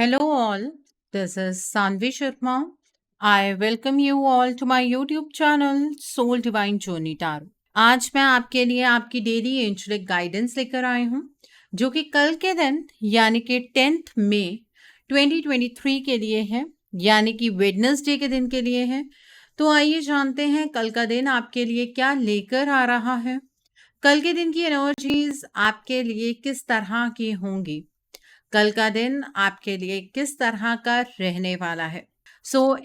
Hello, all. This is Sanvi Sharma. I welcome you all to my YouTube channel, Soul Divine Journey Tarot. आज मैं आपके लिए आपकी daily angelic guidance लेकर आई हूँ, जो कि कल के दिन यानी कि 10 मई 2023 के लिए है, यानी कि वेडनेसडे के दिन के लिए है। तो आइए जानते हैं कल का दिन आपके लिए क्या लेकर आ रहा है। कल के दिन की एनर्जीज आपके लिए किस तरह की होंगी, कल का दिन आपके लिए किस तरह का रहने वाला है।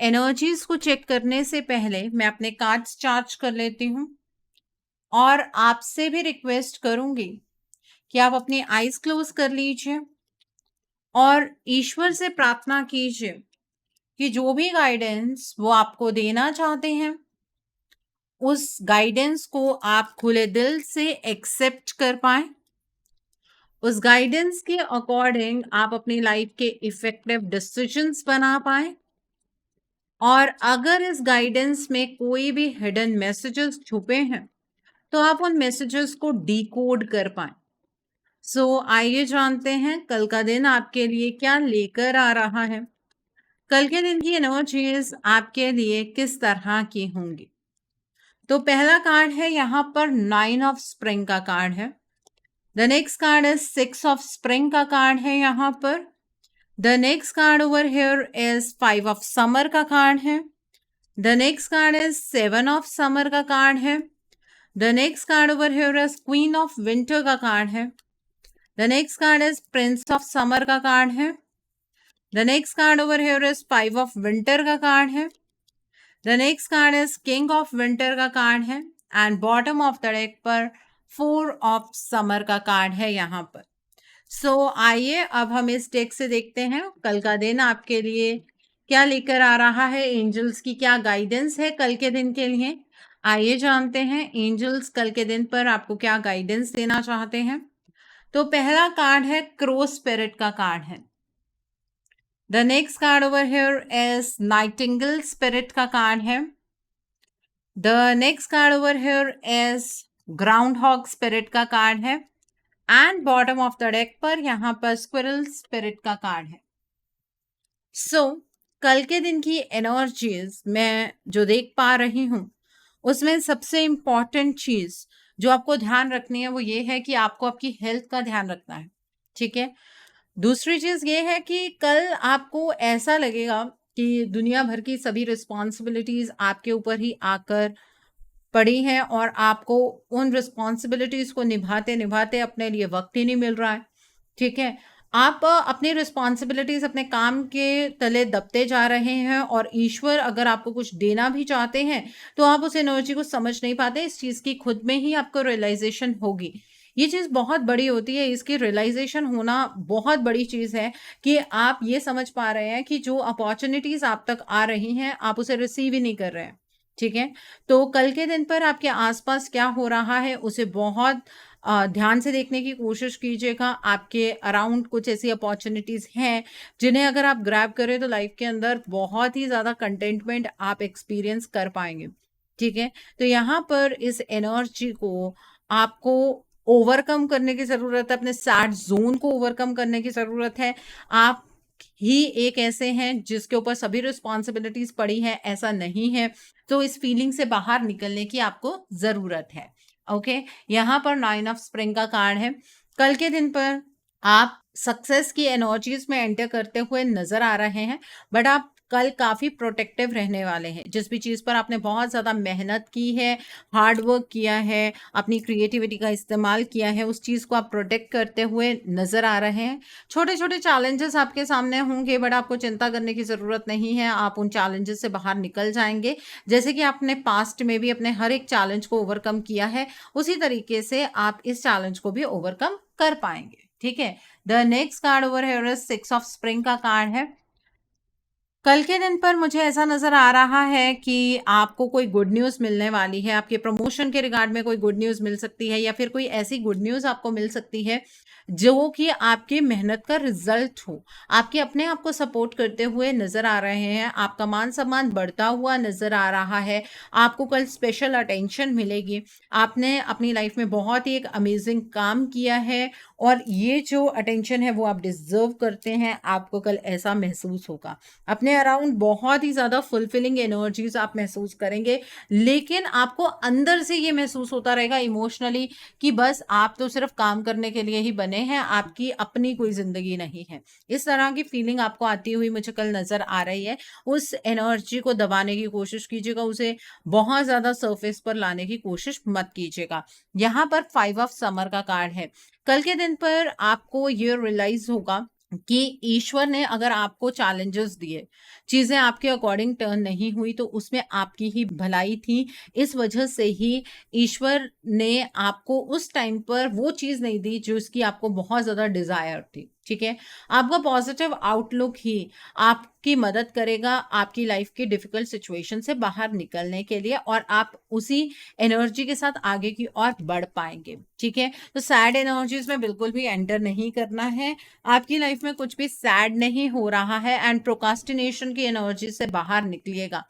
एनर्जीज को चेक करने से पहले मैं अपने कार्ड्स चार्ज कर लेती हूँ और आपसे भी रिक्वेस्ट करूंगी कि आप अपनी आईज क्लोज कर लीजिए और ईश्वर से प्रार्थना कीजिए कि जो भी गाइडेंस वो आपको देना चाहते हैं, उस गाइडेंस को आप खुले दिल से एक्सेप्ट कर पाए। उस गाइडेंस के अकॉर्डिंग आप अपनी लाइफ के इफेक्टिव डिसीजंस बना पाए। और अगर इस गाइडेंस में कोई भी हिडन मैसेजेस छुपे हैं तो आप उन मैसेजेस को डिकोड कर पाए। आइए जानते हैं कल का दिन आपके लिए क्या लेकर आ रहा है। कल के दिन की एनर्जीज आपके लिए किस तरह की होंगी। तो पहला कार्ड है यहाँ पर 9 ऑफ स्प्रिंग का कार्ड है। द नेक्स्ट कार्ड है 6 ऑफ स्प्रिंग का कार्ड है यहाँ पर। The next card over here is 5 of summer का कार्ड है। The next card is 7 of summer का कार्ड है। The next card over here is queen of winter का कार्ड है। The next card is Prince of summer का card है। The next card over here is 5 of winter का card है। The next card is king of winter का card है and bottom of the deck पर 4 of summer का card है यहाँ पर। आइए अब हम इस डेक से देखते हैं कल का दिन आपके लिए क्या लेकर आ रहा है। एंजल्स की क्या गाइडेंस है कल के दिन के लिए, आइए जानते हैं एंजल्स कल के दिन पर आपको क्या गाइडेंस देना चाहते हैं। तो पहला कार्ड है क्रो स्पिरिट का कार्ड है। The next card over here is nightingale spirit का कार्ड है। The next card over here is groundhog spirit का कार्ड है and bottom of the deck पर यहाँ पर स्क्विरल स्पिरिट का कार्ड है। कल के दिन की एनर्जीज मैं जो देख पा रही हूँ उसमें सबसे इम्पॉर्टेंट चीज जो आपको ध्यान रखनी है वो ये है कि आपको आपकी हेल्थ का ध्यान रखना है, ठीक है। दूसरी चीज ये है कि कल आपको ऐसा लगेगा कि दुनिया भर की सभी रिस्पॉन्सिबिलिटीज आपके ऊपर ही आकर पड़ी हैं और आपको उन रिस्पॉन्सिबिलिटीज को निभाते निभाते अपने लिए वक्त ही नहीं मिल रहा है, ठीक है। आप अपनी रिस्पॉन्सिबिलिटीज अपने काम के तले दबते जा रहे हैं और ईश्वर अगर आपको कुछ देना भी चाहते हैं तो आप उस एनर्जी को समझ नहीं पाते। इस चीज की खुद में ही आपको रियलाइजेशन होगी। ये चीज बहुत बड़ी होती है, इसकी रियलाइजेशन होना बहुत बड़ी चीज है कि आप ये समझ पा रहे हैं कि जो अपॉर्चुनिटीज आप तक आ रही हैं आप उसे रिसीव ही नहीं कर रहे हैं, ठीक है। तो कल के दिन पर आपके आसपास क्या हो रहा है उसे बहुत ध्यान से देखने की कोशिश कीजिएगा। आपके अराउंड कुछ ऐसी अपॉर्चुनिटीज हैं जिन्हें अगर आप ग्रैब करें तो लाइफ के अंदर बहुत ही ज़्यादा कंटेंटमेंट आप एक्सपीरियंस कर पाएंगे, ठीक है। तो यहाँ पर इस एनर्जी को आपको ओवरकम करने की ज़रूरत है, अपने सैड जोन को ओवरकम करने की ज़रूरत है। आप ही एक ऐसे हैं जिसके ऊपर सभी रिस्पॉन्सिबिलिटीज पड़ी है, ऐसा नहीं है। तो इस फीलिंग से बाहर निकलने की आपको ज़रूरत है, ओके। यहाँ पर 9 ऑफ स्प्रिंग का कार्ड है। कल के दिन पर आप सक्सेस की एनर्जीज में एंटर करते हुए नजर आ रहे हैं, बट आप कल काफी प्रोटेक्टिव रहने वाले हैं। जिस भी चीज पर आपने बहुत ज्यादा मेहनत की है, हार्ड वर्क किया है, अपनी क्रिएटिविटी का इस्तेमाल किया है, उस चीज को आप प्रोटेक्ट करते हुए नजर आ रहे हैं। छोटे छोटे चैलेंजेस आपके सामने होंगे बट आपको चिंता करने की जरूरत नहीं है, आप उन चैलेंजेस से बाहर निकल जाएंगे। जैसे कि आपने पास्ट में भी अपने हर एक चैलेंज को ओवरकम किया है, उसी तरीके से आप इस चैलेंज को भी ओवरकम कर पाएंगे, ठीक है। The next card over here is 6 of spring का कार्ड है। कल के दिन पर मुझे ऐसा नज़र आ रहा है कि आपको कोई गुड न्यूज़ मिलने वाली है, आपके प्रमोशन के रिगार्ड में कोई गुड न्यूज़ मिल सकती है या फिर कोई ऐसी गुड न्यूज़ आपको मिल सकती है, जो कि आपकी मेहनत का रिज़ल्ट हो। आपके अपने आप को सपोर्ट करते हुए नज़र आ रहे हैं, आपका मान-सम्मान बढ़ता हुआ नज़र आ रहा है, आपको कल स्पेशल अटेंशन मिलेगी। आपने अपनी लाइफ़ में बहुत ही एक अमेज़िंग काम किया है और ये जो अटेंशन है वो आप डिज़र्व करते हैं, आपको कल ऐसा महसूस होगा। अपने अराउंड बहुत ही ज़्यादा फुलफिलिंग एनर्जीज आप महसूस करेंगे, लेकिन आपको अंदर से ये महसूस होता रहेगा इमोशनली कि बस आप तो सिर्फ काम करने के लिए ही बने हैं, आपकी अपनी कोई ज़िंदगी नहीं है। इस तरह की फीलिंग आपको आती हुई मुझे कल नज़र आ रही है। उस एनर्जी को दबाने की कोशिश कीजिएगा, उसे बहुत ज़्यादा सरफेस पर लाने की कोशिश मत कीजिएगा। यहाँ पर 5 ऑफ समर का कार्ड है। कल के दिन पर आपको ये रियलाइज़ होगा कि ईश्वर ने अगर आपको चैलेंजेस दिए, चीज़ें आपके अकॉर्डिंग टर्न नहीं हुई तो उसमें आपकी ही भलाई थी। इस वजह से ही ईश्वर ने आपको उस टाइम पर वो चीज़ नहीं दी जो उसकी आपको बहुत ज़्यादा डिज़ायर थी, ठीक है? आपका पॉजिटिव आउटलुक ही आपकी मदद करेगा आपकी लाइफ की डिफ़िकल्ट सिचुएशन से बाहर निकलने के लिए और आप उसी एनर्जी के साथ आगे की ओर बढ़ पाएँगे, ठीक है? तो सैड एनर्जीज़ में बिल्कुल भी एंटर नहीं करना है। आपकी लाइफ में कुछ भी सैड नहीं हो रहा है एंड प्रोक्रास्टिनेशन की एनर्जी से बाहर निकलिएगा।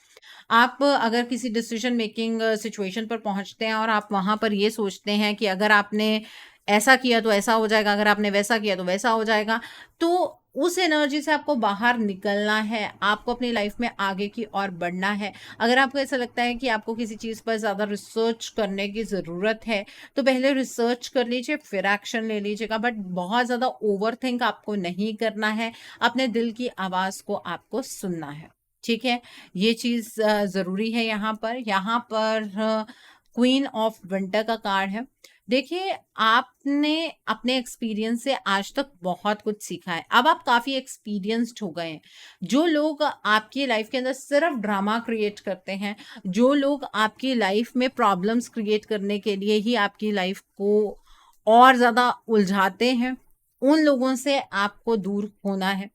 आप अगर किसी डिसीजन मेकिंग सिचुएशन पर पहुंचते हैं और आप वहां पर ये सोचते हैं कि अगर आपने ऐसा किया तो ऐसा हो जाएगा, अगर आपने वैसा किया तो वैसा हो जाएगा, तो उस एनर्जी से आपको बाहर निकलना है, आपको अपनी लाइफ में आगे की ओर बढ़ना है। अगर आपको ऐसा लगता है कि आपको किसी चीज़ पर ज़्यादा रिसर्च करने की ज़रूरत है, तो पहले रिसर्च कर लीजिए, फिर एक्शन ले लीजिएगा, बट बहुत ज़्यादा ओवर थिंक आपको नहीं करना है। अपने दिल की आवाज़ को आपको सुनना है, ठीक है? ये चीज़ ज़रूरी है यहाँ पर। यहाँ पर क्वीन ऑफ विंटर का कार्ड है। देखिए, आपने अपने एक्सपीरियंस से आज तक बहुत कुछ सीखा है। अब आप काफ़ी एक्सपीरियंस्ड हो गए हैं। जो लोग आपकी लाइफ के अंदर सिर्फ ड्रामा क्रिएट करते हैं, जो लोग आपकी लाइफ में प्रॉब्लम्स क्रिएट करने के लिए ही आपकी लाइफ को और ज़्यादा उलझाते हैं, उन लोगों से आपको दूर होना है।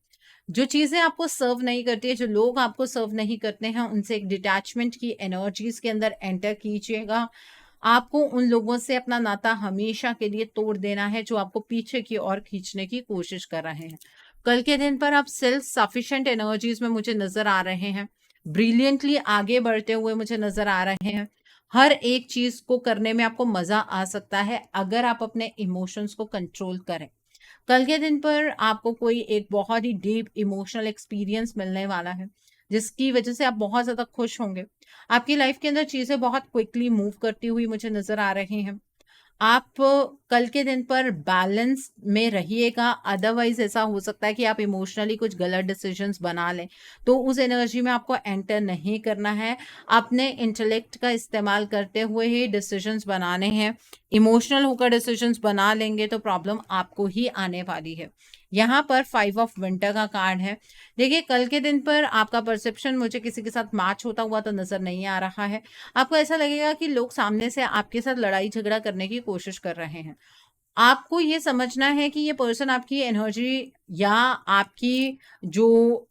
जो चीज़ें आपको सर्व नहीं करती है, जो लोग आपको सर्व नहीं करते हैं, उनसे एक डिटैचमेंट की एनर्जीज़ के अंदर एंटर कीजिएगा। आपको उन लोगों से अपना नाता हमेशा के लिए तोड़ देना है, जो आपको पीछे की ओर खींचने की कोशिश कर रहे हैं। कल के दिन पर आप सेल्फ सफिशिएंट एनर्जीज़ में मुझे नज़र आ रहे हैं। ब्रिलियंटली आगे बढ़ते हुए मुझे नज़र आ रहे हैं। हर एक चीज़ को करने में आपको मज़ा आ सकता है, अगर आप अपने इमोशंस को कंट्रोल करें। कल के दिन पर आपको कोई एक बहुत ही डीप इमोशनल एक्सपीरियंस मिलने वाला है, जिसकी वजह से आप बहुत ज़्यादा खुश होंगे। आपकी लाइफ के अंदर चीज़ें बहुत क्विकली मूव करती हुई मुझे नज़र आ रही हैं। आप कल के दिन पर बैलेंस में रहिएगा, अदरवाइज ऐसा हो सकता है कि आप इमोशनली कुछ गलत डिसीजंस बना लें, तो उस एनर्जी में आपको एंटर नहीं करना है। अपने इंटेलेक्ट का इस्तेमाल करते हुए ही डिसीजंस बनाने हैं। इमोशनल होकर डिसीजंस बना लेंगे तो प्रॉब्लम आपको ही आने वाली है। यहाँ पर 5 ऑफ विंटर का कार्ड है। देखिए, कल के दिन पर आपका परसेप्शन मुझे किसी के साथ मैच होता हुआ तो नज़र नहीं आ रहा है। आपको ऐसा लगेगा कि लोग सामने से आपके साथ लड़ाई झगड़ा करने की कोशिश कर रहे हैं। आपको ये समझना है कि ये पर्सन आपकी एनर्जी या आपकी जो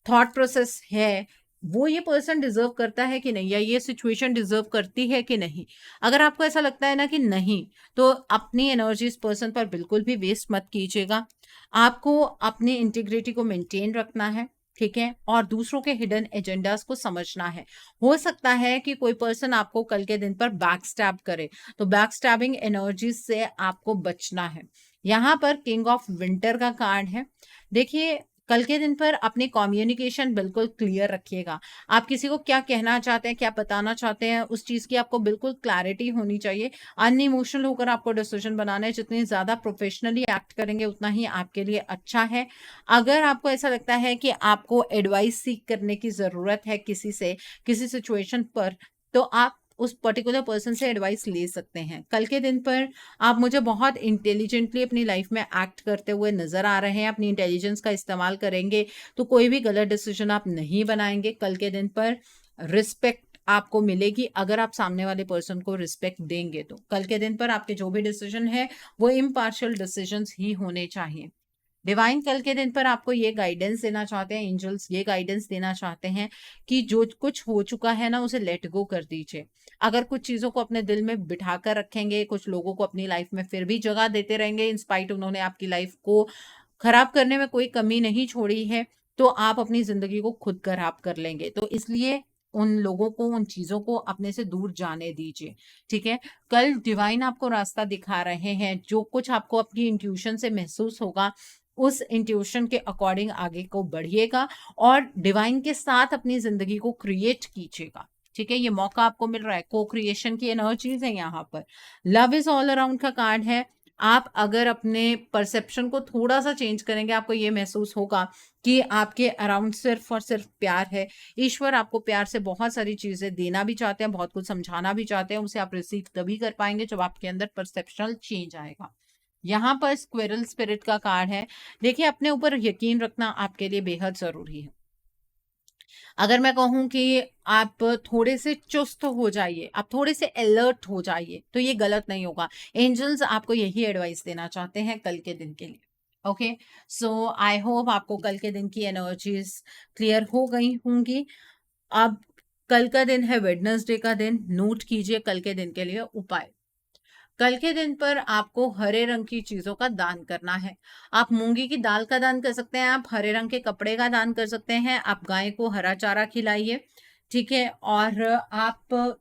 थॉट प्रोसेस है, वो ये पर्सन डिज़र्व करता है कि नहीं, या ये सिचुएशन डिज़र्व करती है कि नहीं। अगर आपको ऐसा लगता है ना कि नहीं, तो अपनी एनर्जी इस पर्सन पर बिल्कुल भी वेस्ट मत कीजिएगा। आपको अपनी इंटीग्रिटी को मेंटेन रखना है, ठीक है? और दूसरों के हिडन एजेंडाज़ को समझना है। हो सकता है कि कोई पर्सन आपको कल के दिन पर बैक स्टैब करे, तो बैक स्टैबिंग एनर्जीज़ से आपको बचना है। यहाँ पर किंग ऑफ विंटर का कार्ड है। देखिए, कल के दिन पर अपनी कम्युनिकेशन बिल्कुल क्लियर रखिएगा। आप किसी को क्या कहना चाहते हैं, क्या बताना चाहते हैं, उस चीज़ की आपको बिल्कुल क्लैरिटी होनी चाहिए। अनइमोशनल होकर आपको डिसीजन बनाना है। जितनी ज़्यादा प्रोफेशनली एक्ट करेंगे, उतना ही आपके लिए अच्छा है। अगर आपको ऐसा लगता है कि आपको एडवाइस सीक करने की ज़रूरत है किसी से, किसी सिचुएशन पर, तो आप उस पर्टिकुलर पर्सन से एडवाइस ले सकते हैं। कल के दिन पर आप मुझे बहुत इंटेलिजेंटली अपनी लाइफ में एक्ट करते हुए नज़र आ रहे हैं। अपनी इंटेलिजेंस का इस्तेमाल करेंगे तो कोई भी गलत डिसीजन आप नहीं बनाएंगे। कल के दिन पर रिस्पेक्ट आपको मिलेगी, अगर आप सामने वाले पर्सन को रिस्पेक्ट देंगे तो। कल के दिन पर आपके जो भी डिसीजन है वो इम्पार्शियल डिसीजंस ही होने चाहिए। डिवाइन कल के दिन पर आपको ये गाइडेंस देना चाहते हैं, एंजल्स ये गाइडेंस देना चाहते हैं कि जो कुछ हो चुका है ना उसे लेट गो कर दीजिए। अगर कुछ चीजों को अपने दिल में बिठा कर रखेंगे, कुछ लोगों को अपनी लाइफ में फिर भी जगह देते रहेंगे, इंस्पाइट उन्होंने आपकी लाइफ को खराब करने में कोई कमी नहीं छोड़ी है, तो आप अपनी जिंदगी को खुद खराब कर लेंगे। तो इसलिए उन लोगों को, उन चीजों को अपने से दूर जाने दीजिए। ठीक है, कल डिवाइन आपको रास्ता दिखा रहे हैं। जो कुछ आपको अपनी इंट्यूशन से महसूस होगा, उस इंट्यूशन के अकॉर्डिंग आगे को बढ़िएगा और डिवाइन के साथ अपनी जिंदगी को क्रिएट कीजिएगा। ठीक है, ये मौका आपको मिल रहा है, को क्रिएशन की एनर्जीज है यहाँ पर। लव इज ऑल अराउंड का कार्ड है। आप अगर अपने परसेप्शन को थोड़ा सा चेंज करेंगे, आपको ये महसूस होगा कि आपके अराउंड सिर्फ और सिर्फ प्यार है। ईश्वर आपको प्यार से बहुत सारी चीजें देना भी चाहते हैं, बहुत कुछ समझाना भी चाहते हैं, उसे आप रिसीव तभी कर पाएंगे जब आपके अंदर परसेप्शनल चेंज आएगा। यहाँ पर स्क्विरल स्पिरिट का कार्ड है। देखिए, अपने ऊपर यकीन रखना आपके लिए बेहद जरूरी है। अगर मैं कहूं कि आप थोड़े से चुस्त हो जाइए, आप थोड़े से अलर्ट हो जाइए, तो ये गलत नहीं होगा। एंजल्स आपको यही एडवाइस देना चाहते हैं कल के दिन के लिए। ओके, सो आई होप आपको कल के दिन की एनर्जीज क्लियर हो गई होंगी। अब कल का दिन है वेडनेसडे का दिन। नोट कीजिए कल के दिन के लिए उपाय। कल के दिन पर आपको हरे रंग की चीजों का दान करना है। आप मूंगी की दाल का दान कर सकते हैं, आप हरे रंग के कपड़े का दान कर सकते हैं, आप गाय को हरा चारा खिलाइए। ठीक है, और आप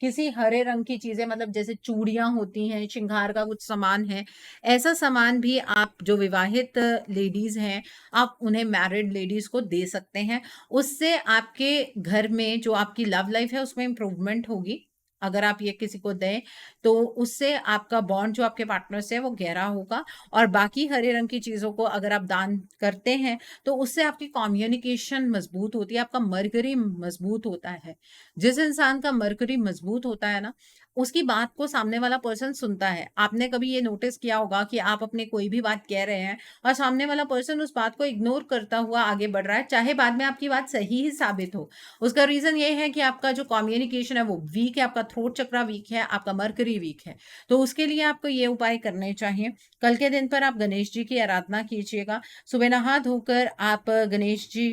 किसी हरे रंग की चीजें, मतलब जैसे चूड़ियां होती हैं, श्रृंगार का कुछ सामान है, ऐसा सामान भी आप जो विवाहित लेडीज हैं, आप उन्हें मैरिड लेडीज को दे सकते हैं। उससे आपके घर में जो आपकी लव लाइफ है उसमें इंप्रूवमेंट होगी। अगर आप ये किसी को दें तो उससे आपका बॉन्ड जो आपके पार्टनर से है वो गहरा होगा। और बाकी हरे रंग की चीजों को अगर आप दान करते हैं तो उससे आपकी कम्युनिकेशन मजबूत होती है, आपका मरकरी मजबूत होता है। जिस इंसान का मरकरी मजबूत होता है ना, उसकी बात को सामने वाला पर्सन सुनता है। आपने कभी ये नोटिस किया होगा कि आप अपने कोई भी बात कह रहे हैं और सामने वाला पर्सन उस बात को इग्नोर करता हुआ आगे बढ़ रहा है, चाहे बाद में आपकी बात सही ही साबित हो। उसका रीजन ये है कि आपका जो कम्युनिकेशन है वो वीक है, आपका थ्रोट चक्रा वीक है, आपका मरकरी वीक है। तो उसके लिए आपको ये उपाय करने चाहिए। कल के दिन पर आप गणेश जी की आराधना कीजिएगा। सुबह नहा धोकर आप गणेश जी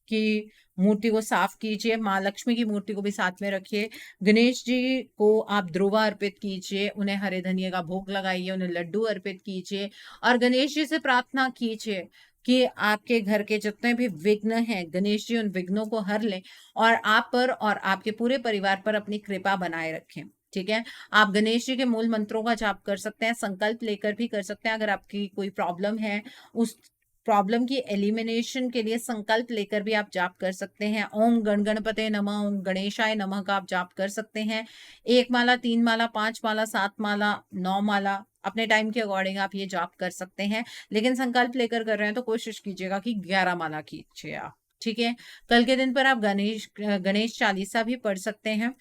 की मूर्ति को साफ कीजिए, माँ लक्ष्मी की मूर्ति को भी साथ में रखिए। गणेश जी को आप ध्रुवा अर्पित कीजिए, उन्हें हरे धनिये का भोग लगाइए, उन्हें लड्डू अर्पित कीजिए और गणेश जी से प्रार्थना कीजिए कि आपके घर के जितने भी विघ्न हैं, गणेश जी उन विघ्नों को हर लें और आप पर और आपके पूरे परिवार पर अपनी कृपा बनाए रखें। ठीक है, आप गणेश जी के मूल मंत्रों का जाप कर सकते हैं, संकल्प लेकर भी कर सकते हैं। अगर आपकी कोई प्रॉब्लम है, उस प्रॉब्लम की एलिमिनेशन के लिए संकल्प लेकर भी आप जाप कर सकते हैं। ओम गण गणपते नमः, ओम गणेशाय नमः का आप जाप कर सकते हैं। 1 माला, 3 माला, 5 माला, 7 माला, 9 माला, अपने टाइम के अकॉर्डिंग आप ये जाप कर सकते हैं। लेकिन संकल्प लेकर कर रहे हैं तो कोशिश कीजिएगा कि 11 माला कीजिए आप। ठीक है, कल के दिन पर आप गणेश चालीसा भी पढ़ सकते हैं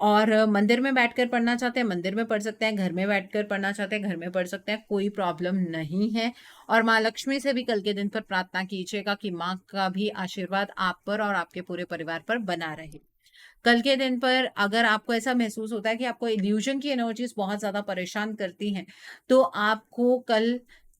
और मंदिर में बैठकर पढ़ना चाहते हैं मंदिर में पढ़ सकते हैं, घर में बैठकर पढ़ना चाहते हैं घर में पढ़ सकते हैं, कोई प्रॉब्लम नहीं है। और माँ लक्ष्मी से भी कल के दिन पर प्रार्थना कीजिएगा कि माँ का भी आशीर्वाद आप पर और आपके पूरे परिवार पर बना रहे। कल के दिन पर अगर आपको ऐसा महसूस होता है कि आपको इल्यूजन की एनर्जीज बहुत ज्यादा परेशान करती हैं, तो आपको कल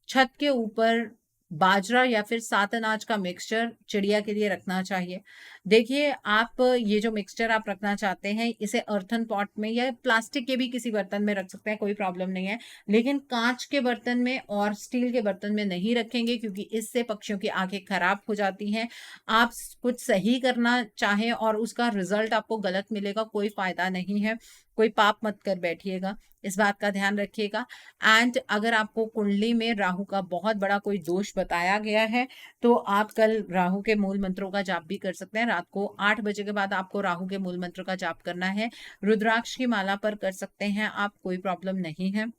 छत के ऊपर बाजरा या फिर 7 अनाज का मिक्सचर चिड़िया के लिए रखना चाहिए। देखिए, आप ये जो मिक्सचर आप रखना चाहते हैं इसे अर्थन पॉट में या प्लास्टिक के भी किसी बर्तन में रख सकते हैं, कोई प्रॉब्लम नहीं है। लेकिन कांच के बर्तन में और स्टील के बर्तन में नहीं रखेंगे क्योंकि इससे पक्षियों की आंखें खराब हो जाती हैं। आप कुछ सही करना चाहें और उसका रिजल्ट आपको गलत मिलेगा, कोई फायदा नहीं है। कोई पाप मत कर बैठिएगा, इस बात का ध्यान रखिएगा। एंड अगर आपको कुंडली में राहु का बहुत बड़ा कोई दोष बताया गया है तो आप कल राहु के मूल मंत्रों का जाप भी कर सकते हैं। रात को 8 बजे के बाद आपको राहु के मूल मंत्र का जाप करना है। रुद्राक्ष की माला पर कर सकते हैं आप, कोई प्रॉब्लम नहीं है।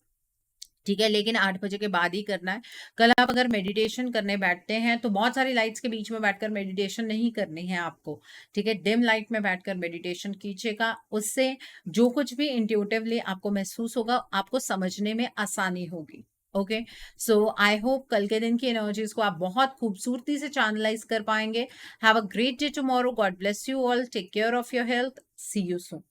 ठीक है, लेकिन 8 बजे के बाद ही करना है। कल आप अगर मेडिटेशन करने बैठते हैं तो बहुत सारी लाइट्स के बीच में बैठकर मेडिटेशन नहीं करनी है आपको। ठीक है, डिम लाइट में बैठकर मेडिटेशन कीजिएगा। उससे जो कुछ भी इंट्यूटिवली आपको महसूस होगा, आपको समझने में आसानी होगी। ओके, सो आई होप कल के दिन की एनर्जीज को आप बहुत खूबसूरती से चैनलाइज कर पाएंगे। Have a great day tomorrow. God bless you all. Take care of your health. See you soon.